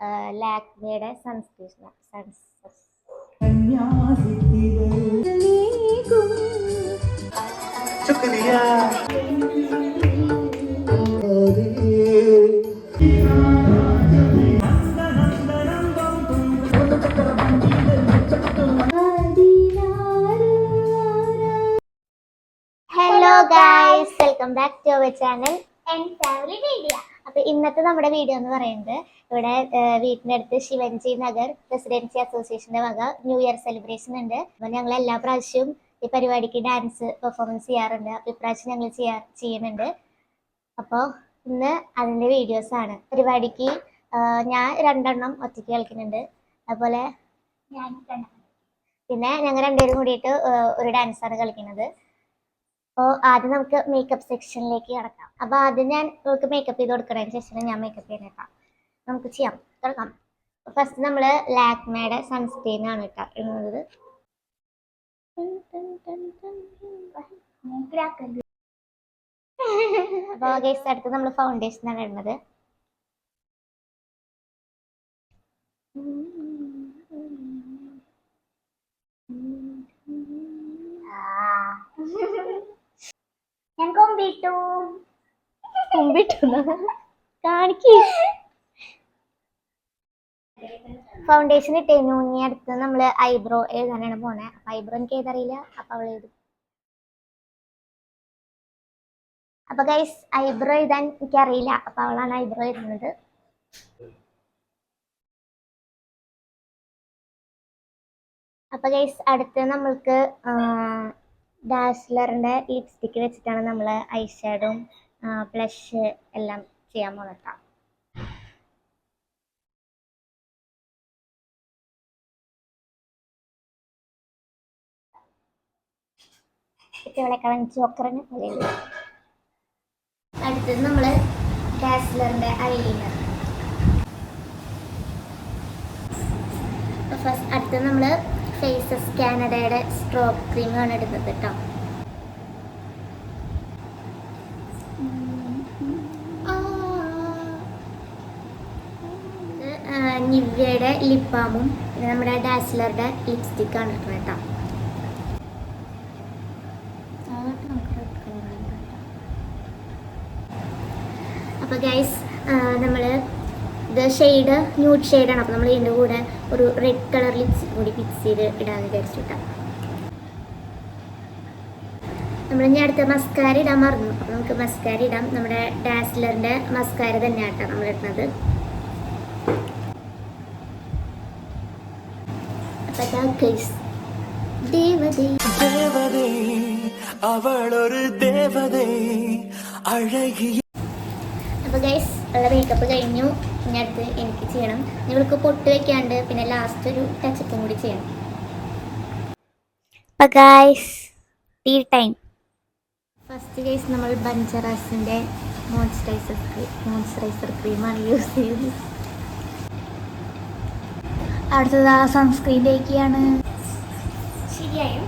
ലാക്മിയുടെ sunscreen hello guys, welcome back to our channel and family media. അപ്പൊ ഇന്നത്തെ നമ്മുടെ video എന്ന് പറയുന്നത് ഇവിടെ വീട്ടിന്റെ അടുത്ത് ശിവൻജി നഗർ റെസിഡൻസി അസോസിയേഷന്റെ വക ന്യൂ ഇയർ സെലിബ്രേഷൻ ഉണ്ട്. അപ്പൊ ഞങ്ങൾ എല്ലാ പ്രാവശ്യവും ഈ പരിപാടിക്ക് ഡാൻസ് പെർഫോമൻസ് ചെയ്യാറുണ്ട്. അപ്പൊ ഇപ്രാവശ്യം ഞങ്ങൾ ചെയ്യുന്നുണ്ട്. അപ്പോൾ ഇന്ന് അതിന്റെ വീഡിയോസ് ആണ്. പരിപാടിക്ക് ഞാൻ 2 ഒറ്റയ്ക്ക് കളിക്കുന്നുണ്ട്, അതുപോലെ പിന്നെ ഞങ്ങൾ രണ്ടുപേരും കൂടിയിട്ട് ഒരു ഡാൻസാണ് കളിക്കുന്നത്. അപ്പോൾ ആദ്യം നമുക്ക് മേക്കപ്പ് സെക്ഷനിലേക്ക് കിടക്കാം. അപ്പോൾ ആദ്യം നമുക്ക് മേക്കപ്പ് ചെയ്ത് കൊടുക്കണതിന് ശേഷം ഞാൻ മേക്കപ്പ് ചെയ്തേക്കാം. നമുക്ക് ചെയ്യാം, തുടങ്ങാം. ഫസ്റ്റ് നമ്മൾ ലാക്മേയുടെ സൺസ്ക്രീൻ ആണ് ഇടുന്നത്. അപ്പോൾ ഗൈസ് അടുത്ത് നമ്മൾ ഫൗണ്ടേഷൻ ആണ് ഇടുന്നത്. ഞാൻ കൊമ്പിട്ടു കാണിക്ക്. ഫൗണ്ടേഷൻ ഇട്ടേനു. ഇനി അടുത്ത് നമ്മള് ഐബ്രോ എഴുതാനാണ് പോണേ. അപ്പൊ ഐബ്രോ എനിക്ക് എഴുതറിയില്ല, അപ്പൊ അവൾ എഴുതും. അപ്പൊ ഗൈസ് ഐബ്രോ എഴുതാൻ എനിക്കറിയില്ല, അപ്പൊ അവളാണ് ഐബ്രോ എഴുതുന്നത്. അപ്പൊ ഗൈസ് അടുത്ത് നമ്മൾക്ക് ഡാസ്ലറിന്റെ ലിപ്സ്റ്റിക്ക് വെച്ചിട്ടാണ് നമ്മൾ ഐ ഷാഡും ബ്ലഷ് എല്ലാം ചെയ്യാൻ പോകുന്നത്. കുട്ടികളെക്കാളും ചോക്കറിന് പോലെ. അടുത്തത് നമ്മൾ ഡാസ്ലറിന്റെ ഐലൈനർ. ഫസ്റ്റ് അടുത്തത് നമ്മൾ ഫേസസ് കാനഡയുടെ സ്ട്രോക്ക് ക്രീമാണ് ഇടുന്നത് കേട്ടോ. നിവ്യയുടെ ലിപ് ബാമും പിന്നെ നമ്മുടെ ഡാസ്ലറുടെ ലിപ്സ്റ്റിക്കാണ് ഇടുന്നത് കേട്ടോ. അപ്പോൾ ഗൈസ് നമ്മൾ ഇത് ഷെയ്ഡ് ന്യൂഡ് ഷെയ്ഡാണ്. അപ്പോൾ നമ്മൾ ഇതിൻ്റെ കൂടെ ഒരു റെഡ് കളർ ലിപ്സ്റ്റിക് കൂടി ഫിക്സ് ചെയ്ത് ഇടാന്ന് വിചാരിച്ചിട്ടാണ്. നമ്മൾ ഇനി അടുത്ത മസ്കാര ഇടാൻ മറന്നു. അപ്പോൾ നമുക്ക് മസ്കാര ഇടാം. നമ്മുടെ ഡാസ്ലറിൻ്റെ മസ്കാര തന്നെയാട്ടോ നമ്മൾ ഇടുന്നത്. അപ്പോൾ ഗൈസ് ദേവതേ അവളൊരു ദേവതേ അഴകിയ. അപ്പോൾ ഗൈസ് ഉള്ള മേക്കപ്പ് കഴിഞ്ഞു. ഇനി അടുത്ത് എനിക്ക് ചെയ്യണം. നിങ്ങൾക്ക് പൊട്ട് വെക്കാണ്ട് പിന്നെ ലാസ്റ്റ് ഒരു ടച്ചപ്പും കൂടി ചെയ്യണം. അപ്പോൾ guys tea time. First guys നമ്മൾ ബഞ്ചറാസിൻ്റെ മോയ്സ്ചറൈസർ ക്രീമാണ് യൂസ് ചെയ്യുന്നത്. അടുത്തത് ആ സൺസ്ക്രീനിലേക്കാണ്. ശരിയായോ?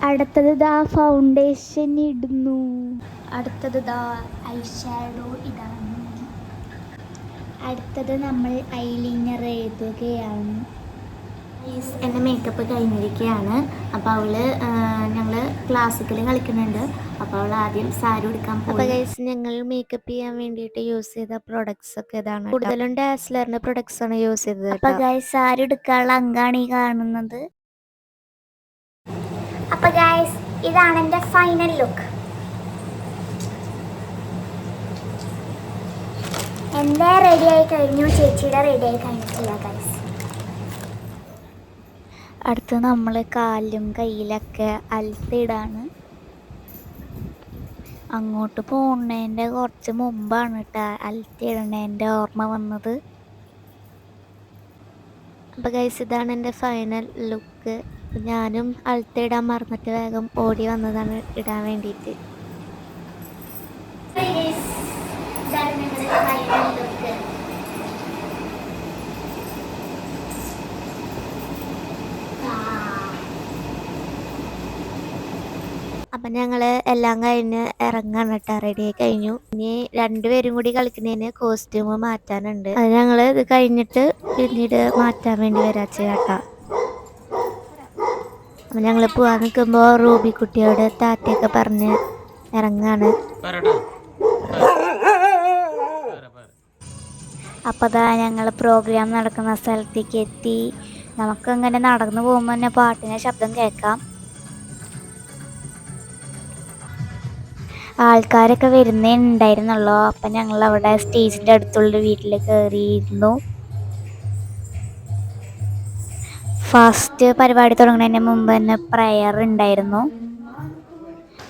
അടുത്തത് ദാ ഫൗണ്ടേഷൻ ഇടുന്നു. അടുത്തത് ദാ ഐ ഷാഡോ ഇടാണ്. അടുത്തത് നമ്മൾ ഐലൈനർ എഴുതുകയാണ്. എൻ്റെ മേക്കപ്പ് കഴിഞ്ഞിരിക്കുകയാണ്. അപ്പോൾ ഞങ്ങൾ ക്ലാസിക്കൽ കളിക്കുന്നുണ്ട്. അപ്പോൾ അവൾ ആദ്യം സാരി എടുക്കാൻ പോകും. അപ്പോൾ ഗൈസ് ഞങ്ങൾ മേക്കപ്പ് ചെയ്യാൻ വേണ്ടിയിട്ട് യൂസ് ചെയ്ത പ്രൊഡക്ട്സ് ഒക്കെ ഇതാണ്. കൂടുതലും ഡാസ്ലറിൻ്റെ പ്രൊഡക്ട്സ് ആണ് യൂസ് ചെയ്തത്. അപ്പോൾ ഗൈസ് സാരി എടുക്കാനുള്ള അങ്കാണ് ഈ കാണുന്നത്. അപ്പോൾ ഗൈസ് ഇതാണ് എൻ്റെ ഫൈനൽ ലുക്ക്. എൻ്റെ റെഡി ആയി കഴിഞ്ഞു, ചേച്ചിയുടെ റെഡി ആയി കഴിഞ്ഞിട്ടില്ല ഗൈസ്. അടുത്ത് നമ്മൾ കാലിലും കയ്യിലൊക്കെ അൽത്തിടാണ്. അങ്ങോട്ട് പോകുന്നതിൻ്റെ കുറച്ച് മുമ്പാണ് കേട്ടോ അൽത്തിടണേൻ്റെ ഓർമ്മ വന്നത്. അപ്പോൾ ഗൈസ് ഇതാണ് എൻ്റെ ഫൈനൽ ലുക്ക്. ഞാനും അൽത്തിടാൻ മറന്നിട്ട് വേഗം ഓടി വന്നതാണ് ഇടാൻ വേണ്ടിയിട്ട്. അപ്പം ഞങ്ങൾ എല്ലാം കഴിഞ്ഞ് ഇറങ്ങാൻ കേട്ടോ, റെഡി ആയി കഴിഞ്ഞു. ഇനി രണ്ടുപേരും കൂടി കളിക്കുന്നതിന് കോസ്റ്റ്യൂം മാറ്റാനുണ്ട്. അത് ഞങ്ങൾ ഇത് കഴിഞ്ഞിട്ട് പിന്നീട് മാറ്റാൻ വേണ്ടി വരാച്ച കേട്ടോ. അപ്പം ഞങ്ങൾ പോവാൻ നിൽക്കുമ്പോൾ റൂബി കുട്ടിയോട് ടാറ്റയൊക്കെ പറഞ്ഞ് ഇറങ്ങാണ്. അപ്പോൾ അതാ ഞങ്ങൾ പ്രോഗ്രാം നടക്കുന്ന സ്ഥലത്തേക്ക് എത്തി. നമുക്കങ്ങനെ നടന്നു പോകുമ്പോൾ തന്നെ പാട്ടിൻ്റെ ശബ്ദം കേൾക്കാം. ആൾക്കാരൊക്കെ വരുന്നേ ഉണ്ടായിരുന്നുള്ളൂ. അപ്പം ഞങ്ങൾ അവിടെ സ്റ്റേജിൻ്റെ അടുത്തുള്ള വീട്ടിൽ കയറിയിരുന്നു. ഫസ്റ്റ് പരിപാടി തുടങ്ങുന്നതിന് മുമ്പ് തന്നെ പ്രയർ ഉണ്ടായിരുന്നു.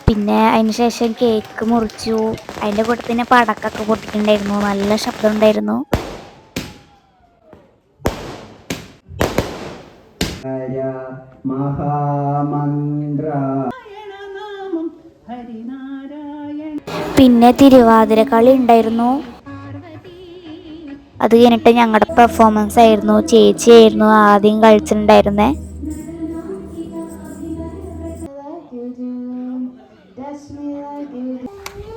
പിന്നെ അതിന് ശേഷം കേക്ക് മുറിച്ചു. അതിൻ്റെ കൂടെ തന്നെ പടക്കൊക്കെ പൊട്ടിയിട്ടുണ്ടായിരുന്നു. നല്ല ശബ്ദം ഉണ്ടായിരുന്നു. പിന്നെ തിരുവാതിര കളി ഉണ്ടായിരുന്നു. അത് കഴിഞ്ഞിട്ട് ഞങ്ങളുടെ പെർഫോമൻസ് ആയിരുന്നു. ചേച്ചിയായിരുന്നു ആദ്യം കളിച്ചിട്ടുണ്ടായിരുന്നേ.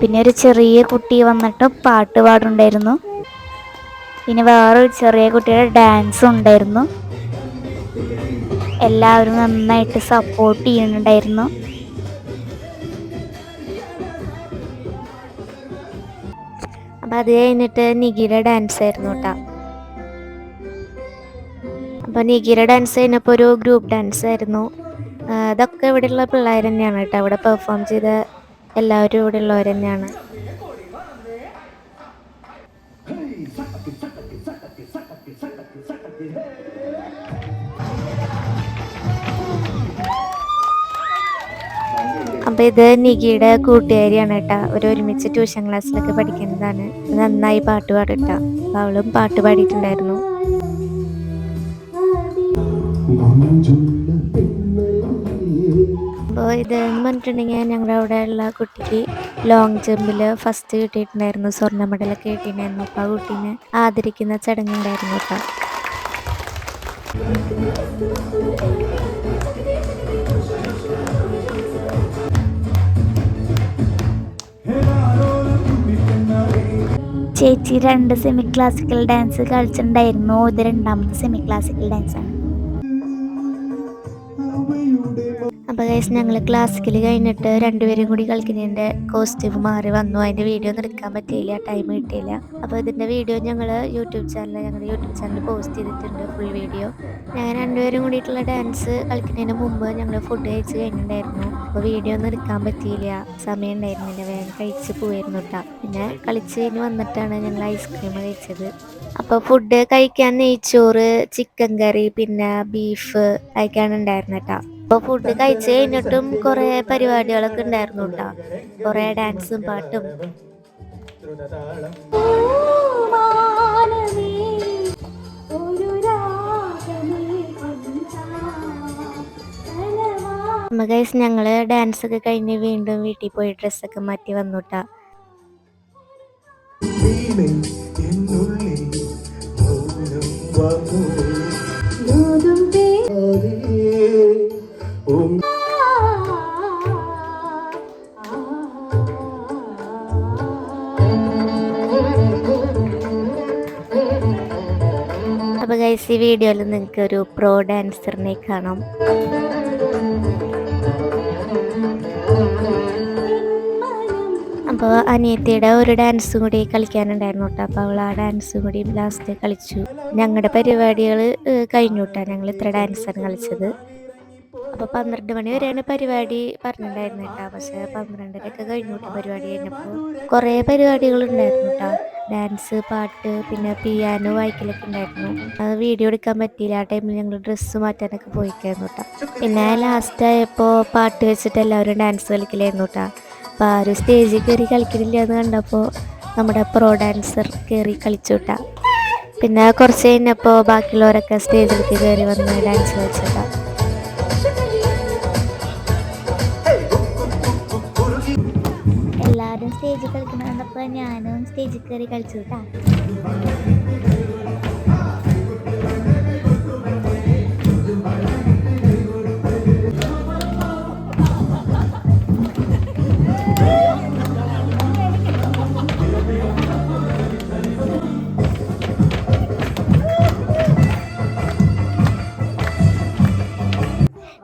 പിന്നെ ഒരു ചെറിയ കുട്ടി വന്നിട്ട് പാട്ട് പാടുണ്ടായിരുന്നു. പിന്നെ വേറൊരു ചെറിയ കുട്ടിയുടെ ഡാൻസ് ഉണ്ടായിരുന്നു. എല്ലാവരും നന്നായിട്ട് സപ്പോർട്ട് ചെയ്യുന്നുണ്ടായിരുന്നു. അപ്പം അത് കഴിഞ്ഞിട്ട് നികിയുടെ ഡാൻസ് ആയിരുന്നു കേട്ടോ. അപ്പോൾ നികിയുടെ ഡാൻസ് കഴിഞ്ഞപ്പോൾ ഒരു ഗ്രൂപ്പ് ഡാൻസ് ആയിരുന്നു. ഇതൊക്കെ ഇവിടെയുള്ള പിള്ളേർ തന്നെയാണ് കേട്ടോ. ഇവിടെ പെർഫോം ചെയ്ത എല്ലാവരും ഇവിടെ ഉള്ളവർ തന്നെയാണ്. അപ്പം ഇത് നികിയുടെ കൂട്ടുകാരിയാണ് കേട്ടോ. അവർ ഒരുമിച്ച് ട്യൂഷൻ ക്ലാസ്സിലൊക്കെ പഠിക്കുന്നതാണ്. നന്നായി പാട്ട് പാടിട്ടാ. അപ്പം അവളും പാട്ട് പാടിയിട്ടുണ്ടായിരുന്നു. അപ്പോൾ ഇതെന്ന് പറഞ്ഞിട്ടുണ്ടെങ്കിൽ ഞങ്ങളുടെ അവിടെ ഉള്ള കുട്ടിക്ക് ലോങ് ജമ്പിൽ ഫസ്റ്റ് കിട്ടിയിട്ടുണ്ടായിരുന്നു. സ്വർണ്ണ മെഡലൊക്കെ കിട്ടിയിട്ടുണ്ടായിരുന്നു. അപ്പോൾ ആ കുട്ടീനെ ആദരിക്കുന്ന ചടങ്ങുണ്ടായിരുന്നു കേട്ടോ. ചേച്ചി 2 സെമി ക്ലാസിക്കൽ ഡാൻസ് കളിച്ചിട്ടുണ്ടായിരുന്നു. ഇത് രണ്ടാമത്തെ സെമി ക്ലാസിക്കൽ ഡാൻസാണ്. അപ്പോൾ ഗൈസ് ഞങ്ങൾ ക്ലാസിക്കൽ കഴിഞ്ഞിട്ട് രണ്ടുപേരും കൂടി കളിക്കുന്നതിൻ്റെ കോസ്റ്റ്യൂം മാറി വന്നു. അതിൻ്റെ വീഡിയോ ഒന്നും എടുക്കാൻ പറ്റിയില്ല, ടൈം കിട്ടിയില്ല. അപ്പോൾ ഇതിൻ്റെ വീഡിയോ ഞങ്ങളുടെ യൂട്യൂബ് ചാനലിൽ പോസ്റ്റ് ചെയ്തിട്ടുണ്ട്, ഫുൾ വീഡിയോ. ഞങ്ങൾ രണ്ടുപേരും കൂടിയിട്ടുള്ള ഡാൻസ് കളിക്കുന്നതിന് മുമ്പ് ഞങ്ങൾ ഫുഡ് കഴിച്ച് കഴിഞ്ഞിട്ടുണ്ടായിരുന്നു. അപ്പോൾ വീഡിയോ ഒന്നും എടുക്കാൻ പറ്റിയില്ല, സമയം ഉണ്ടായിരുന്നില്ല, വേഗം കഴിച്ച് പോയിരുന്നു കേട്ടോ. പിന്നെ കളിച്ച് കഴിഞ്ഞ് വന്നിട്ടാണ് ഞങ്ങൾ ഐസ്ക്രീം കഴിച്ചത്. അപ്പോൾ ഫുഡ് കഴിക്കാൻ നെയ്ച്ചോറ്, ചിക്കൻ കറി, പിന്നെ ബീഫ് കഴിക്കാനുണ്ടായിരുന്നു കേട്ടോ. അപ്പോൾ ഫുഡ് കഴിച്ച് കഴിഞ്ഞിട്ടും കുറേ പരിപാടികളൊക്കെ ഉണ്ടായിരുന്നു കേട്ടോ. കുറേ ഡാൻസും പാട്ടും. ഗൈസ് ഞങ്ങൾ ഡാൻസൊക്കെ കഴിഞ്ഞ് വീണ്ടും വീട്ടിൽ പോയി ഡ്രസ്സൊക്കെ മാറ്റി വന്നു കേട്ടോ. അപ്പോൾ ഗൈസ് ഈ വീഡിയോയിൽ നിങ്ങൾക്ക് ഒരു പ്രോ ഡാൻസറിനെ കാണാം. അപ്പോൾ അനിയത്തിയുടെ ഒരു ഡാൻസും കൂടി കളിക്കാനുണ്ടായിരുന്നു കേട്ടോ. അപ്പോൾ അവൾ ആ ഡാൻസും കൂടി ലാസ്റ്റ് കളിച്ചു. ഞങ്ങളുടെ പരിപാടികൾ കഴിഞ്ഞു കേട്ടോ. ഞങ്ങൾ ഇത്ര ഡാൻസാണ് കളിച്ചത്. അപ്പോൾ 12 മണി വരെയാണ് പരിപാടി പറഞ്ഞിട്ടുണ്ടായിരുന്നു കേട്ടോ. പക്ഷേ 12:30 കഴിഞ്ഞു കേട്ടോ പരിപാടി കഴിഞ്ഞപ്പോൾ. കുറേ പരിപാടികളുണ്ടായിരുന്നു കേട്ടോ. ഡാൻസ്, പാട്ട്, പിന്നെ പിയാനോ വായിക്കലൊക്കെ ഉണ്ടായിരുന്നു. അത് വീഡിയോ എടുക്കാൻ പറ്റിയില്ല. ആ ടൈമിൽ ഞങ്ങൾ ഡ്രസ്സ് മാറ്റാനൊക്കെ പോയിക്കായിരുന്നു കേട്ടോ. പിന്നെ ലാസ്റ്റ് ആയപ്പോൾ പാട്ട് വെച്ചിട്ട് എല്ലാവരും ഡാൻസ് കളിക്കലായിരുന്നു കേട്ടോ. അപ്പോൾ ആരും സ്റ്റേജിൽ കയറി കളിക്കണില്ല എന്ന് കണ്ടപ്പോൾ നമ്മുടെ പ്രോ ഡാൻസർ കയറി കളിച്ചു കേട്ടോ. പിന്നെ കുറച്ച് കഴിഞ്ഞപ്പോൾ ബാക്കിയുള്ളവരൊക്കെ സ്റ്റേജിലേക്ക് കയറി വന്ന് ഡാൻസ് കളിച്ചിട്ടാ. എല്ലാവരും സ്റ്റേജിൽ കളിക്കുന്ന കണ്ടപ്പോൾ ഞാനും സ്റ്റേജിൽ കയറി കളിച്ചു കേട്ടോ.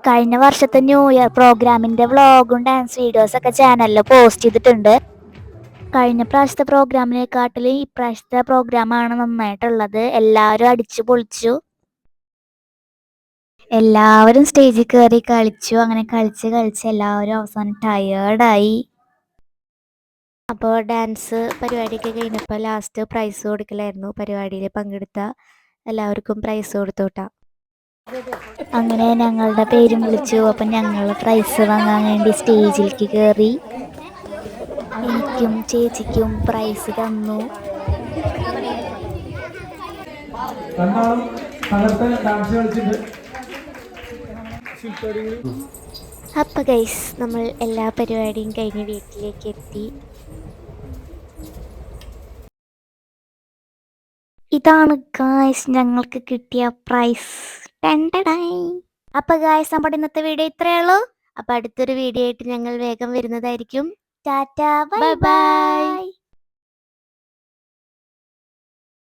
കഴിഞ്ഞ വർഷത്തെ ന്യൂ ഇയർ പ്രോഗ്രാമിന്റെ വ്ളോഗും ഡാൻസ് വീഡിയോസ് ഒക്കെ ചാനലിൽ പോസ്റ്റ് ചെയ്തിട്ടുണ്ട്. കഴിഞ്ഞ പ്രാവശ്യത്തെ പ്രോഗ്രാമിനെക്കാട്ടിലും ഇപ്രാവശ്യത്തെ പ്രോഗ്രാമാണ് നന്നായിട്ടുള്ളത്. എല്ലാവരും അടിച്ചു പൊളിച്ചു. എല്ലാവരും സ്റ്റേജിൽ കയറി കളിച്ചു. അങ്ങനെ കളിച്ച് എല്ലാവരും അവസാനം ടയേർഡായി. അപ്പോൾ ഡാൻസ് പരിപാടിയൊക്കെ കഴിഞ്ഞപ്പോൾ ലാസ്റ്റ് പ്രൈസ് കൊടുക്കലായിരുന്നു. പരിപാടിയിൽ പങ്കെടുത്ത എല്ലാവർക്കും പ്രൈസ് കൊടുത്തു കേട്ടോ. അങ്ങനെ ഞങ്ങളുടെ പേരും വിളിച്ചു. അപ്പം ഞങ്ങൾ പ്രൈസ് വാങ്ങാൻ വേണ്ടി സ്റ്റേജിലേക്ക് കയറി. എനിക്കും ചേച്ചിക്കും പ്രൈസ് തന്നു. അപ്പം ഗൈസ് നമ്മൾ എല്ലാ പരിപാടിയും കഴിഞ്ഞ് വീട്ടിലേക്ക് എത്തി. ഇതാണ് ഗൈസ് ഞങ്ങൾക്ക് കിട്ടിയ പ്രൈസ്. അപ്പൊ ഗൈസ് നമ്മുടെ ഇന്നത്തെ വീഡിയോ ഇത്രയേ ഉള്ളൂ. അപ്പൊ അടുത്തൊരു വീഡിയോ ആയിട്ട് ഞങ്ങൾ വേഗം വരുന്നതായിരിക്കും. Tata bye bye.